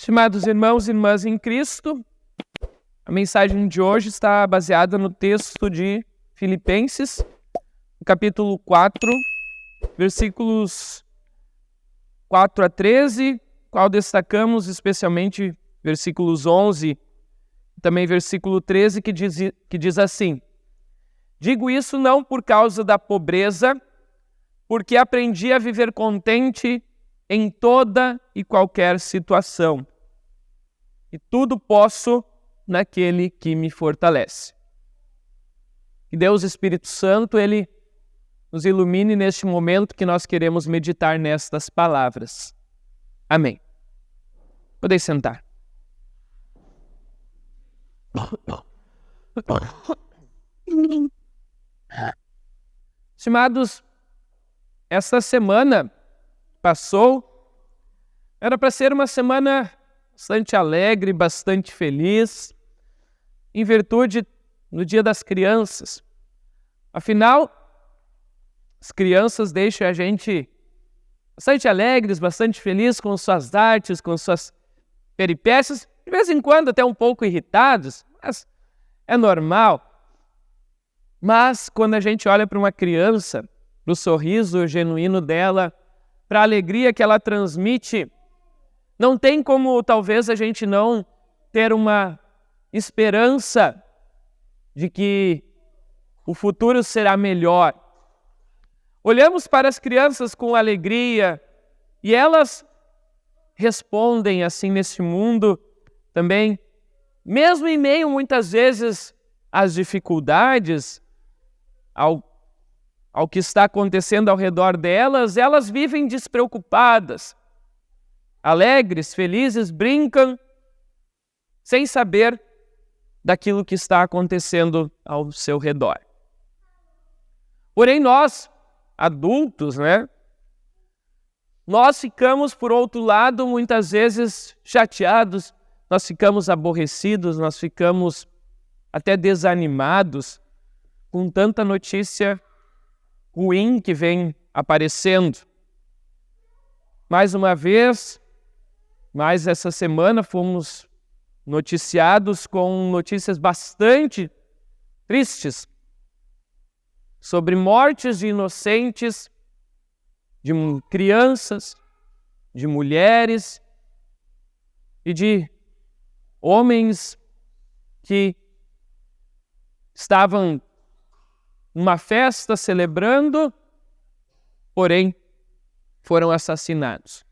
Estimados irmãos e irmãs em Cristo, a mensagem de hoje está baseada no texto de Filipenses, capítulo 4, versículos 4 a 13, qual destacamos especialmente versículos 11 e também versículo 13, que diz assim: Digo isso não por causa da pobreza, porque aprendi a viver contente em toda e qualquer situação. E tudo posso naquele que me fortalece. Que Deus Espírito Santo, Ele nos ilumine neste momento que nós queremos meditar nestas palavras. Amém. Podeis sentar. Estimados, esta semana passou, era para ser uma semana bastante alegre, bastante feliz, em virtude do Dia das Crianças. Afinal, as crianças deixam a gente bastante alegres, bastante felizes com suas artes, com suas peripécias, de vez em quando até um pouco irritados, mas é normal. Mas quando a gente olha para uma criança, para o sorriso genuíno dela, para a alegria que ela transmite, não tem como talvez a gente não ter uma esperança de que o futuro será melhor. Olhamos para as crianças com alegria e elas respondem assim nesse mundo também, mesmo em meio muitas vezes às dificuldades, ao que está acontecendo ao redor delas, elas vivem despreocupadas, alegres, felizes, brincam, sem saber daquilo que está acontecendo ao seu redor. Porém, nós, adultos, nós ficamos, por outro lado, muitas vezes chateados, nós ficamos aborrecidos, nós ficamos até desanimados com tanta notícia ruim que vem aparecendo. Mais uma vez, mais essa semana fomos noticiados com notícias bastante tristes sobre mortes de inocentes, de crianças, de mulheres e de homens que estavam numa festa celebrando, porém foram assassinados.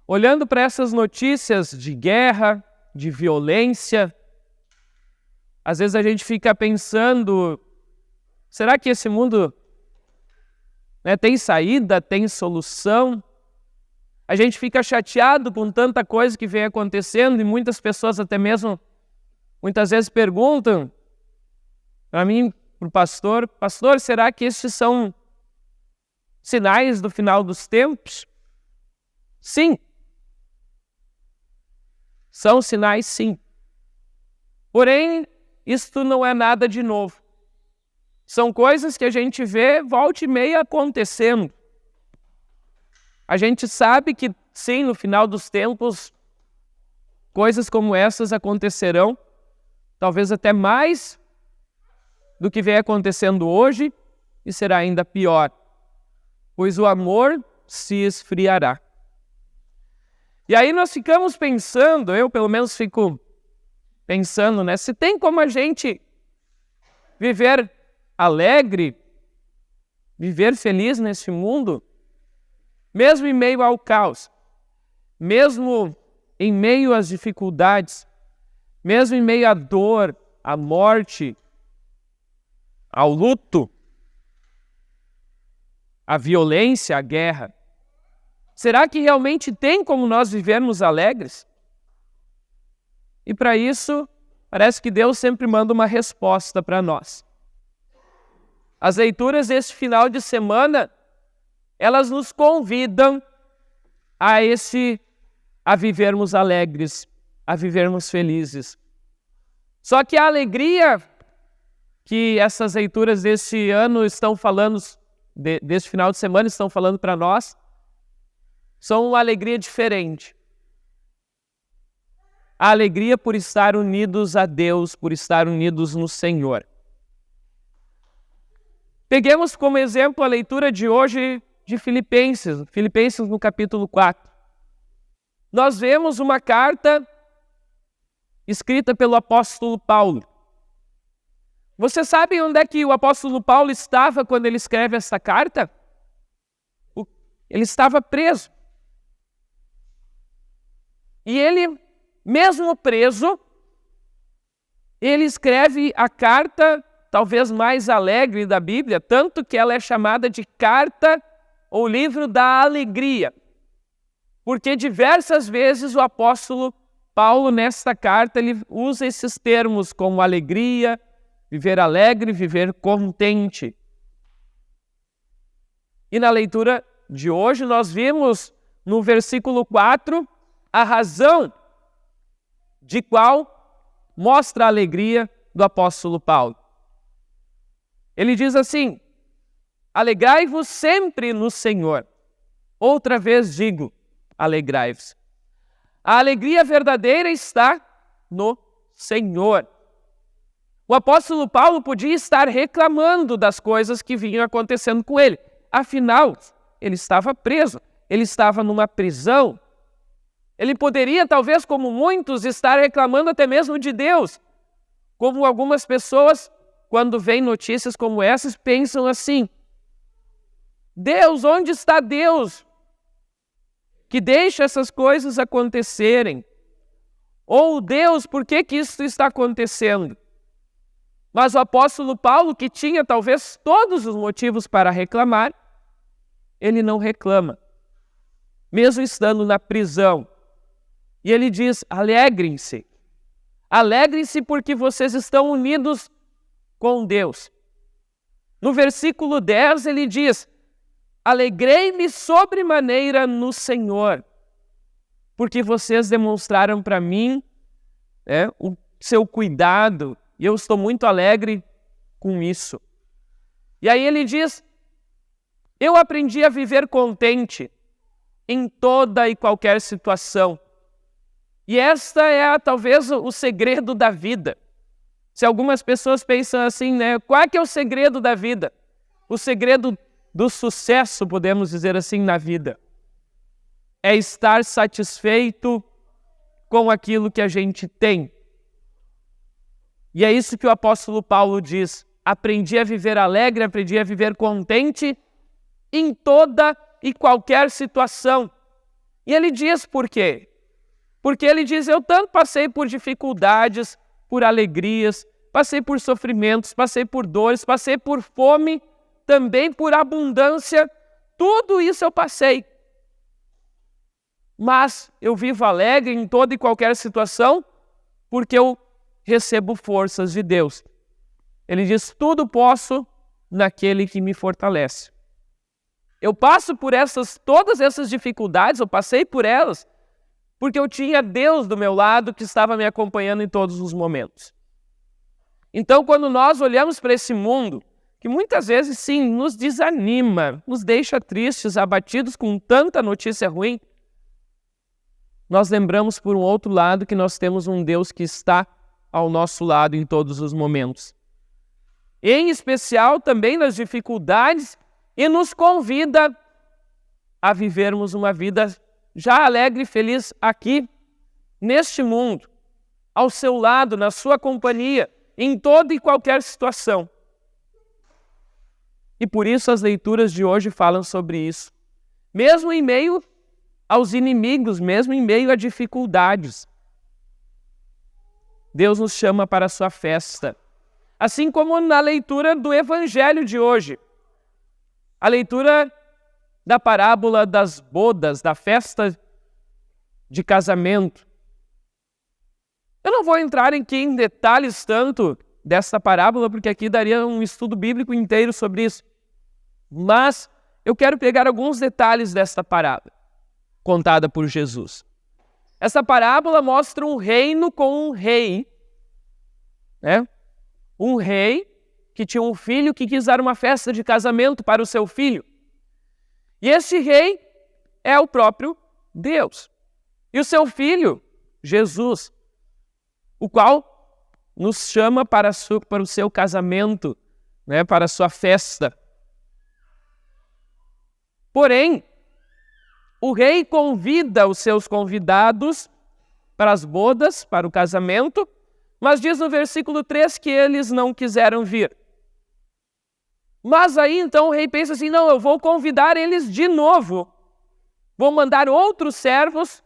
Olhando para essas notícias de guerra, de violência, às vezes a gente fica pensando, será que esse mundo tem saída, tem solução? A gente fica chateado com tanta coisa que vem acontecendo e muitas pessoas até mesmo, muitas vezes perguntam para mim, para o pastor, será que esses são sinais do final dos tempos? Sim. São sinais, sim. Porém, isto não é nada de novo. São coisas que a gente vê volta e meia acontecendo. A gente sabe que, sim, no final dos tempos, coisas como essas acontecerão, talvez até mais do que vem acontecendo hoje, e será ainda pior, pois o amor se esfriará. E aí nós ficamos pensando, eu pelo menos fico pensando, se tem como a gente viver alegre, viver feliz nesse mundo, mesmo em meio ao caos, mesmo em meio às dificuldades, mesmo em meio à dor, à morte, ao luto, à violência, à guerra. Será que realmente tem como nós vivermos alegres? E para isso, parece que Deus sempre manda uma resposta para nós. As leituras desse final de semana, elas nos convidam a vivermos alegres, a vivermos felizes. Só que a alegria que essas leituras desse ano estão falando, desse final de semana estão falando para nós, são uma alegria diferente. a alegria por estar unidos a Deus, por estar unidos no Senhor. Peguemos como exemplo a leitura de hoje de Filipenses no capítulo 4. Nós vemos uma carta escrita pelo apóstolo Paulo. Você sabe onde é que o apóstolo Paulo estava quando ele escreve essa carta? Ele estava preso. E ele, mesmo preso, ele escreve a carta talvez mais alegre da Bíblia, tanto que ela é chamada de carta ou livro da alegria. Porque diversas vezes o apóstolo Paulo, nesta carta, ele usa esses termos como alegria, viver alegre, viver contente. E na leitura de hoje nós vimos no versículo 4 a razão de qual mostra a alegria do apóstolo Paulo. Ele diz assim: alegrai-vos sempre no Senhor. Outra vez digo, alegrai-vos. A alegria verdadeira está no Senhor. O apóstolo Paulo podia estar reclamando das coisas que vinham acontecendo com ele. Afinal, ele estava preso, ele estava numa prisão. Ele poderia, talvez como muitos, estar reclamando até mesmo de Deus. Como algumas pessoas, quando veem notícias como essas, pensam assim: Deus, onde está Deus que deixa essas coisas acontecerem? Ou Deus, por que isso está acontecendo? Mas o apóstolo Paulo, que tinha talvez todos os motivos para reclamar, ele não reclama, mesmo estando na prisão. E ele diz: alegrem-se. Alegrem-se porque vocês estão unidos com Deus. No versículo 10 ele diz: alegrei-me sobremaneira no Senhor, porque vocês demonstraram para mim o seu cuidado, e eu estou muito alegre com isso. E aí ele diz: eu aprendi a viver contente em toda e qualquer situação. E esta é talvez o segredo da vida. Se algumas pessoas pensam assim, qual é que é o segredo da vida? O segredo do sucesso, podemos dizer assim, na vida, é estar satisfeito com aquilo que a gente tem. E é isso que o apóstolo Paulo diz: aprendi a viver alegre, aprendi a viver contente em toda e qualquer situação. E ele diz por quê? Porque ele diz: eu tanto passei por dificuldades, por alegrias, passei por sofrimentos, passei por dores, passei por fome, também por abundância, tudo isso eu passei. Mas eu vivo alegre em toda e qualquer situação, porque eu recebo forças de Deus. Ele diz: tudo posso naquele que me fortalece. Eu passo por todas essas dificuldades, eu passei por elas, porque eu tinha Deus do meu lado que estava me acompanhando em todos os momentos. Então, quando nós olhamos para esse mundo, que muitas vezes, sim, nos desanima, nos deixa tristes, abatidos com tanta notícia ruim, nós lembramos, por um outro lado, que nós temos um Deus que está ao nosso lado em todos os momentos. Em especial também nas dificuldades, e nos convida a vivermos uma vida já alegre e feliz aqui, neste mundo, ao seu lado, na sua companhia, em toda e qualquer situação. E por isso as leituras de hoje falam sobre isso. Mesmo em meio aos inimigos, mesmo em meio a dificuldades, Deus nos chama para a sua festa. Assim como na leitura do Evangelho de hoje, a leitura da parábola das bodas, da festa de casamento. Eu não vou entrar aqui em detalhes tanto dessa parábola, porque aqui daria um estudo bíblico inteiro sobre isso. Mas eu quero pegar alguns detalhes desta parábola, contada por Jesus. Essa parábola mostra um reino com um rei, um rei que tinha um filho que quis dar uma festa de casamento para o seu filho. E esse rei é o próprio Deus. E o seu filho, Jesus, o qual nos chama para o seu casamento, né, para a sua festa. Porém, o rei convida os seus convidados para as bodas, para o casamento, mas diz no versículo 3 que eles não quiseram vir. Mas aí então o rei pensa assim, não, eu vou convidar eles de novo. Vou mandar outros servos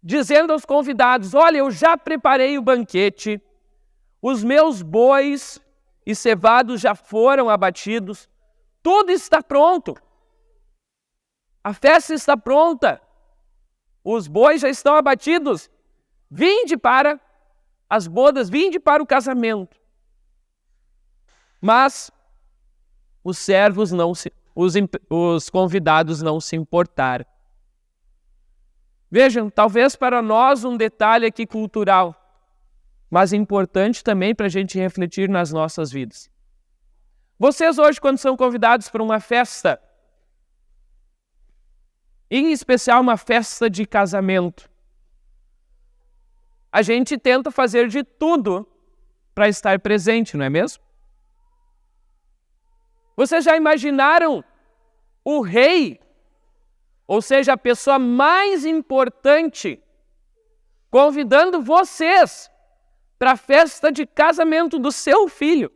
dizendo aos convidados, olha, eu já preparei o banquete, os meus bois e cevados já foram abatidos, tudo está pronto. A festa está pronta, os bois já estão abatidos, vinde para as bodas, vinde para o casamento. Mas os servos os convidados não se importaram. Vejam, talvez para nós um detalhe aqui cultural, mas importante também para a gente refletir nas nossas vidas. Vocês hoje, quando são convidados para uma festa, em especial uma festa de casamento, a gente tenta fazer de tudo para estar presente, não é mesmo? Vocês já imaginaram o rei, ou seja, a pessoa mais importante, convidando vocês para a festa de casamento do seu filho?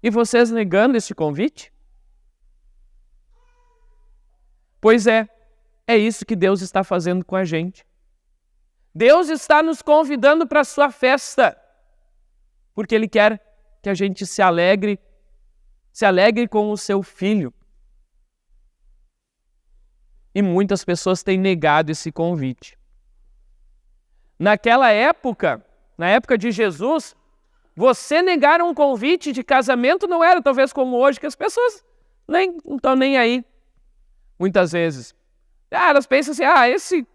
E vocês negando esse convite? Pois é isso que Deus está fazendo com a gente. Deus está nos convidando para a sua festa, porque Ele quer que a gente se alegre com o seu filho. E muitas pessoas têm negado esse convite. Naquela época, na época de Jesus, você negar um convite de casamento não era talvez como hoje, que as pessoas não estão nem aí. Muitas vezes. Elas pensam assim, esse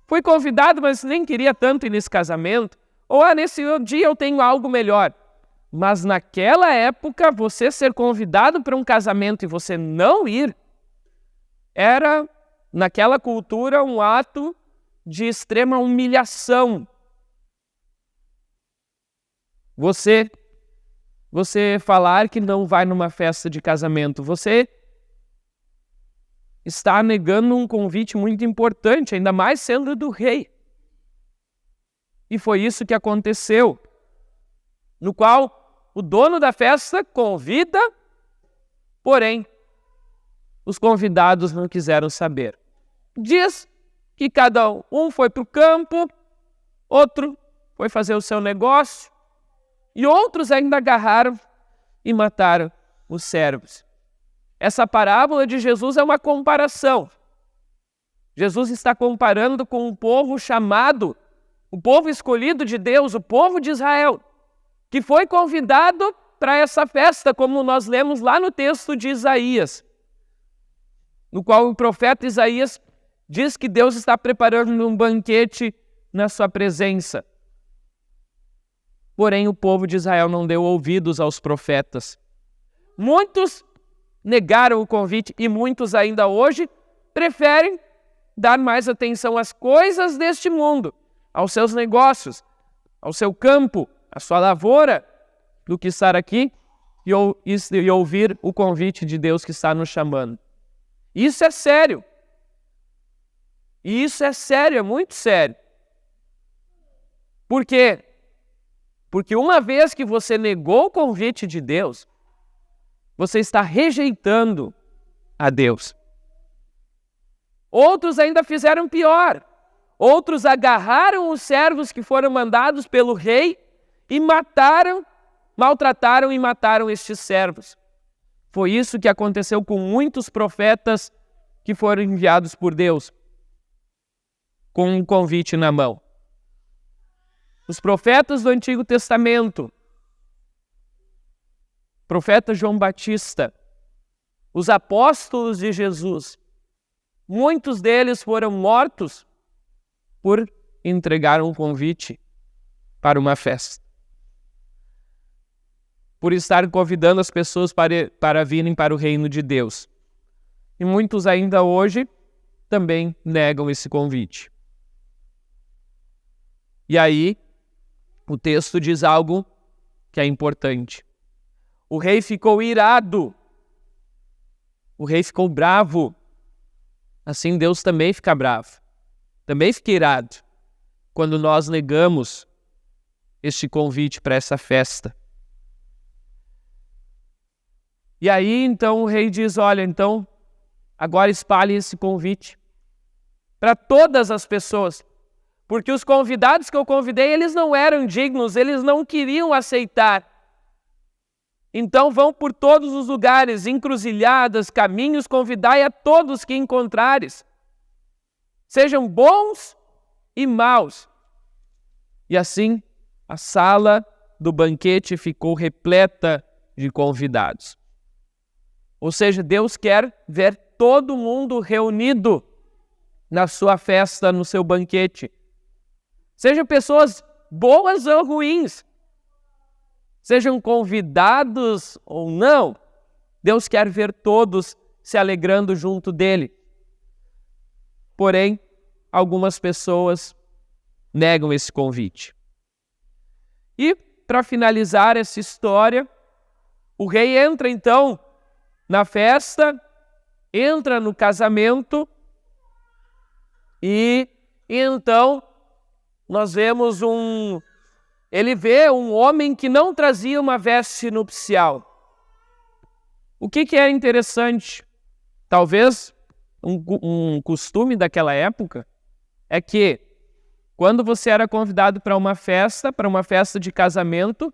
foi convidado, mas nem queria tanto ir nesse casamento. Ou nesse dia eu tenho algo melhor. Mas naquela época, você ser convidado para um casamento e você não ir, era, naquela cultura, um ato de extrema humilhação. Você falar que não vai numa festa de casamento, você está negando um convite muito importante, ainda mais sendo do rei. E foi isso que aconteceu, no qual o dono da festa convida, porém, os convidados não quiseram saber. Diz que cada um foi para o campo, outro foi fazer o seu negócio, e outros ainda agarraram e mataram os servos. Essa parábola de Jesus é uma comparação. Jesus está comparando com um povo chamado, o povo escolhido de Deus, o povo de Israel, que foi convidado para essa festa, como nós lemos lá no texto de Isaías, no qual o profeta Isaías diz que Deus está preparando um banquete na sua presença. Porém, o povo de Israel não deu ouvidos aos profetas. Muitos negaram o convite e muitos ainda hoje preferem dar mais atenção às coisas deste mundo, aos seus negócios, ao seu campo, à sua lavoura, do que estar aqui e ouvir o convite de Deus que está nos chamando. Isso é sério. E isso é sério, é muito sério. Por quê? Porque uma vez que você negou o convite de Deus, você está rejeitando a Deus. Outros ainda fizeram pior. Outros agarraram os servos que foram mandados pelo rei e maltrataram e mataram estes servos. Foi isso que aconteceu com muitos profetas que foram enviados por Deus, com um convite na mão. Os profetas do Antigo Testamento, profeta João Batista, os apóstolos de Jesus, muitos deles foram mortos por entregar um convite para uma festa, por estar convidando as pessoas para virem para o reino de Deus. E muitos ainda hoje também negam esse convite. E aí, o texto diz algo que é importante. O rei ficou irado. O rei ficou bravo. Assim Deus também fica bravo. Também fica irado quando nós negamos este convite para essa festa. E aí, então, o rei diz, olha, então, agora espalhe esse convite para todas as pessoas. Porque os convidados que eu convidei, eles não eram dignos, eles não queriam aceitar. Então vão por todos os lugares, encruzilhadas, caminhos, convidai a todos que encontrares. Sejam bons e maus. E assim, a sala do banquete ficou repleta de convidados. Ou seja, Deus quer ver todo mundo reunido na sua festa, no seu banquete. Sejam pessoas boas ou ruins, sejam convidados ou não, Deus quer ver todos se alegrando junto dele. Porém, algumas pessoas negam esse convite. E, para finalizar essa história, o rei entra então na festa, entra no casamento e então nós vemos ele vê um homem que não trazia uma veste nupcial. O que é interessante? Talvez um costume daquela época é que quando você era convidado para uma festa de casamento,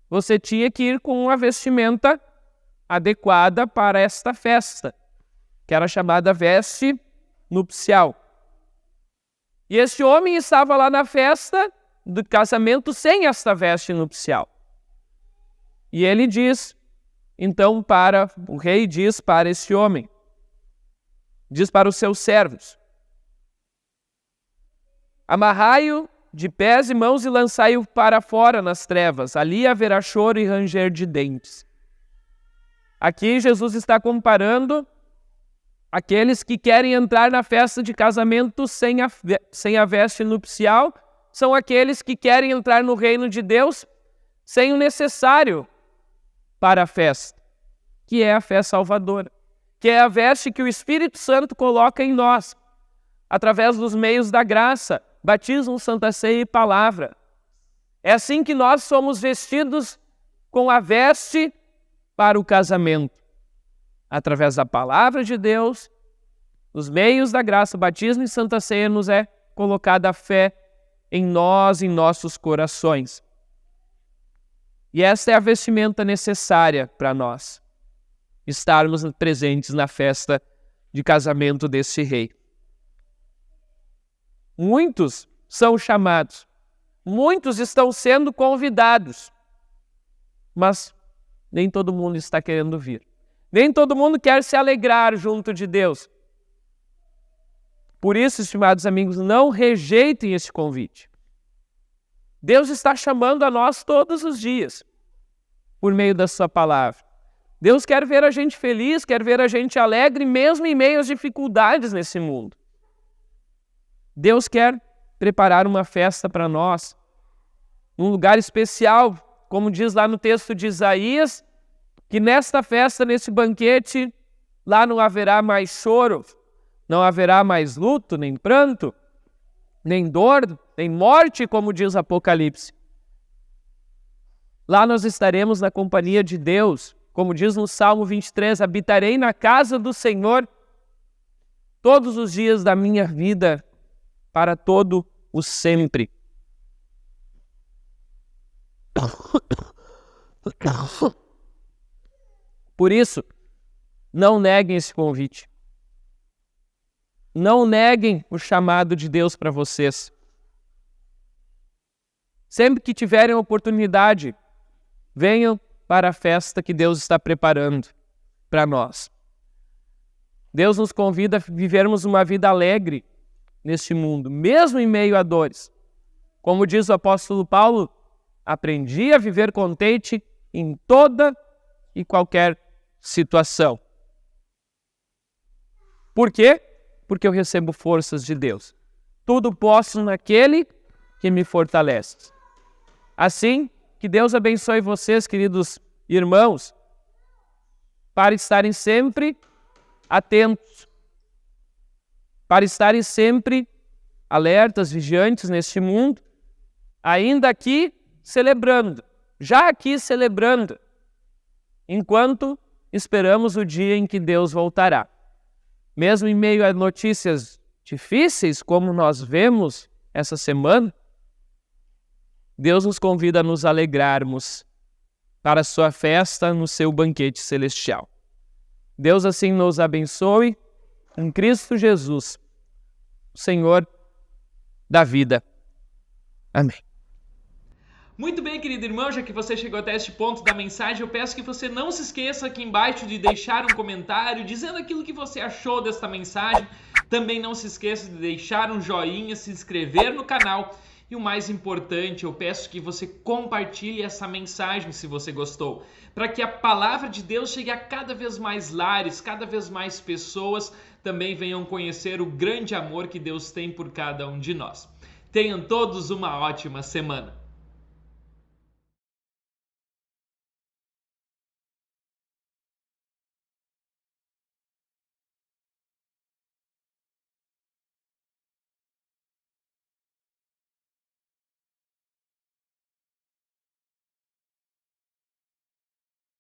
você tinha que ir com uma vestimenta adequada para esta festa, que era chamada veste nupcial. E este homem estava lá na festa do casamento sem esta veste nupcial. E ele diz, então, o rei diz para esse homem, diz para os seus servos, amarrai-o de pés e mãos e lançai-o para fora nas trevas, ali haverá choro e ranger de dentes. Aqui Jesus está comparando aqueles que querem entrar na festa de casamento sem a veste nupcial, são aqueles que querem entrar no reino de Deus sem o necessário para a festa, que é a fé salvadora, que é a veste que o Espírito Santo coloca em nós, através dos meios da graça, batismo, santa ceia e palavra. É assim que nós somos vestidos com a veste para o casamento, através da palavra de Deus, os meios da graça, batismo e santa ceia, nos é colocada a fé em nós, em nossos corações. E esta é a vestimenta necessária para nós estarmos presentes na festa de casamento desse rei. Muitos são chamados, muitos estão sendo convidados, mas nem todo mundo está querendo vir. Nem todo mundo quer se alegrar junto de Deus. Por isso, estimados amigos, não rejeitem esse convite. Deus está chamando a nós todos os dias, por meio da sua palavra. Deus quer ver a gente feliz, quer ver a gente alegre, mesmo em meio às dificuldades nesse mundo. Deus quer preparar uma festa para nós, num lugar especial, como diz lá no texto de Isaías, que nesta festa, nesse banquete, lá não haverá mais choro, não haverá mais luto, nem pranto, nem dor, nem morte, como diz Apocalipse. Lá nós estaremos na companhia de Deus, como diz no Salmo 23, habitarei na casa do Senhor todos os dias da minha vida, para todo o sempre. Por isso, não neguem esse convite. Não neguem o chamado de Deus para vocês. Sempre que tiverem oportunidade, venham para a festa que Deus está preparando para nós. Deus nos convida a vivermos uma vida alegre neste mundo, mesmo em meio a dores. Como diz o apóstolo Paulo, aprendi a viver contente em toda e qualquer situação. Por quê? Porque eu recebo forças de Deus. Tudo posso naquele que me fortalece. Assim, que Deus abençoe vocês, queridos irmãos, para estarem sempre atentos, para estarem sempre alertas, vigiantes neste mundo, ainda aqui celebrando, já aqui celebrando, enquanto esperamos o dia em que Deus voltará. Mesmo em meio a notícias difíceis, como nós vemos essa semana, Deus nos convida a nos alegrarmos para a sua festa no seu banquete celestial. Deus assim nos abençoe em Cristo Jesus, o Senhor da vida. Amém. Muito bem, querido irmão, já que você chegou até este ponto da mensagem, eu peço que você não se esqueça aqui embaixo de deixar um comentário dizendo aquilo que você achou desta mensagem. Também não se esqueça de deixar um joinha, se inscrever no canal e o mais importante, eu peço que você compartilhe essa mensagem se você gostou, para que a palavra de Deus chegue a cada vez mais lares, cada vez mais pessoas também venham conhecer o grande amor que Deus tem por cada um de nós. Tenham todos uma ótima semana.